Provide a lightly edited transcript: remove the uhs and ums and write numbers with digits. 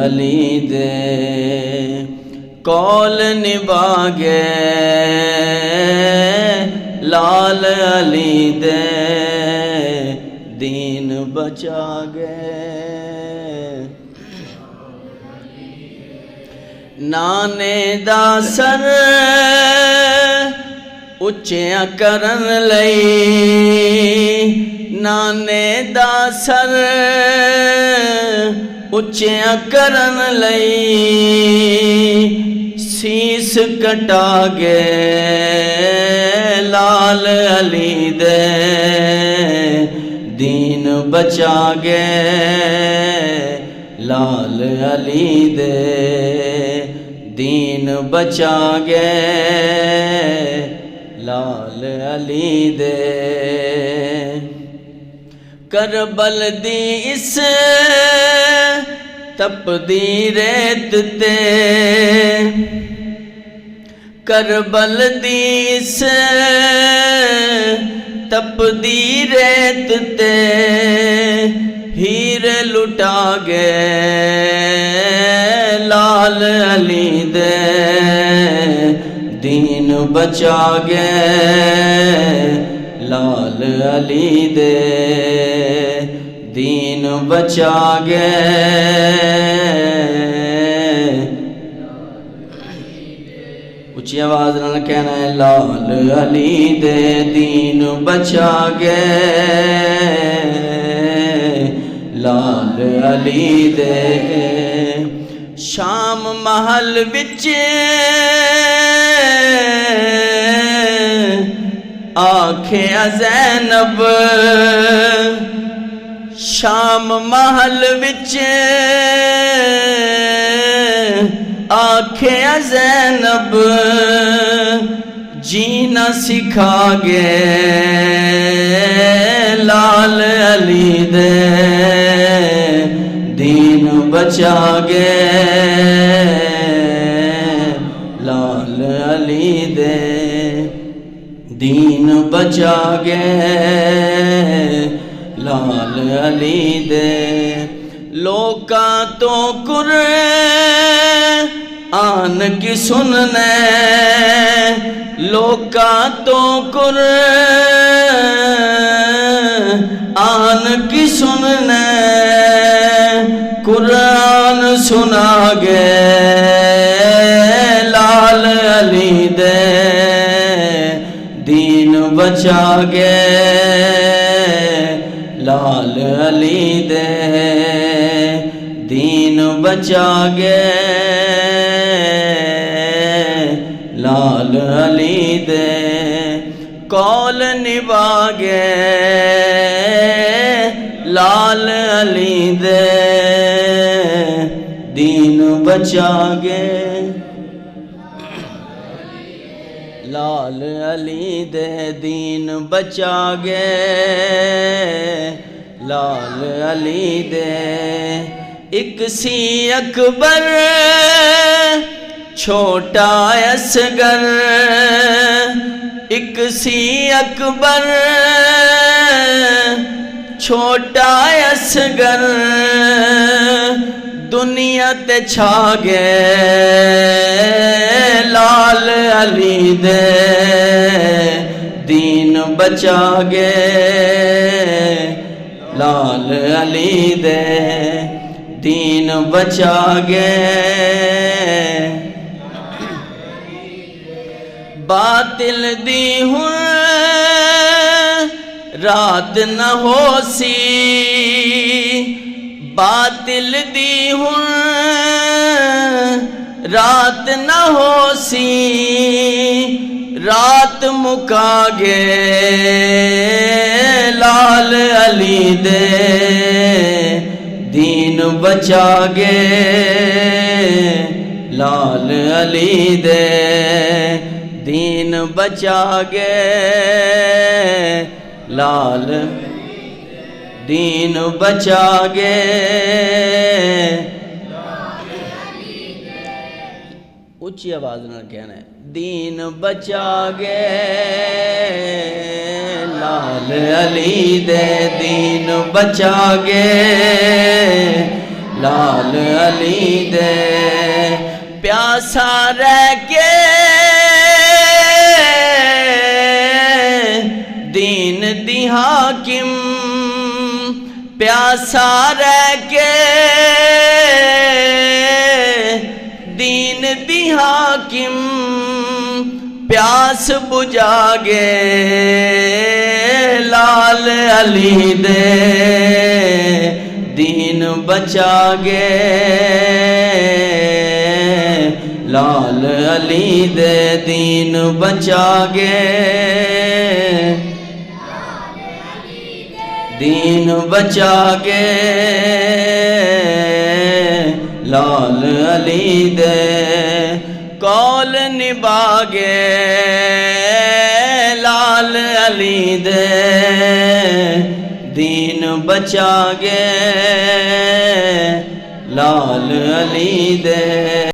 علی دے کول نبھا گئے لال علی دے دین بچا گئے نانے دا سر اچھیاں کرن لئی نانے دا سر اچھیاں کرن لئی سیس کٹا گئے لال علی دے دین بچا گئے لال علی دے دین بچا گئے لال علی دے کربل دی اس تپدی ریت تے کربل دی اس تپدی ریت تے ہیر لٹا گئے لال علی دے دین بچا گئے لال علی دے دین بچا گئے اچھی آواز نہ کہنا ہے لال علی دے دین بچا گئے لال علی دے شام محل وچ آکھے زینب شام محل وچ آکھے زینب جینا سکھا گئے لال علی دے دین بچا گئے لال علی دے دین بچا گئے لال علی دے لوکاں تو قرآن کی سننے لوکاں تو قرآن کی سننے قرآن سنا گئے لال علی دے دین بچا گئے لال علی دے دین بچا گئے لال علی دے کول نبھا گئے لال علی دے دین بچا گئے لال علی دے دین بچا گئے لال علی دے ایک سی اکبر چھوٹا اصغر ایک سی اکبر چھوٹا اصغر دنیا تے چھا گئے لال علی دے دین بچا گئے لال علی دے دین بچا گئے باطل دی ہن رات نہ ہو سی باطل دی ہن رات نہ ہو سی رات مکا گئے لال علی دے دین بچا گئے لال علی دے دین بچا گئے لال دین بچا گئے اچھی آواز نہ کہنا ہے دین بچا گئے لال علی دے دین بچا گئے لال علی دے پیاسا رہ کے دین دی حاکم پیاسا رہ کے دین دی حاکم پیاس بجھا گے لال علی دے دین بچا گے لال علی دے دین بچا گے دین بچا گے لال علی دے قول نبھا گے لال علی دے دین بچا گے لال علی دے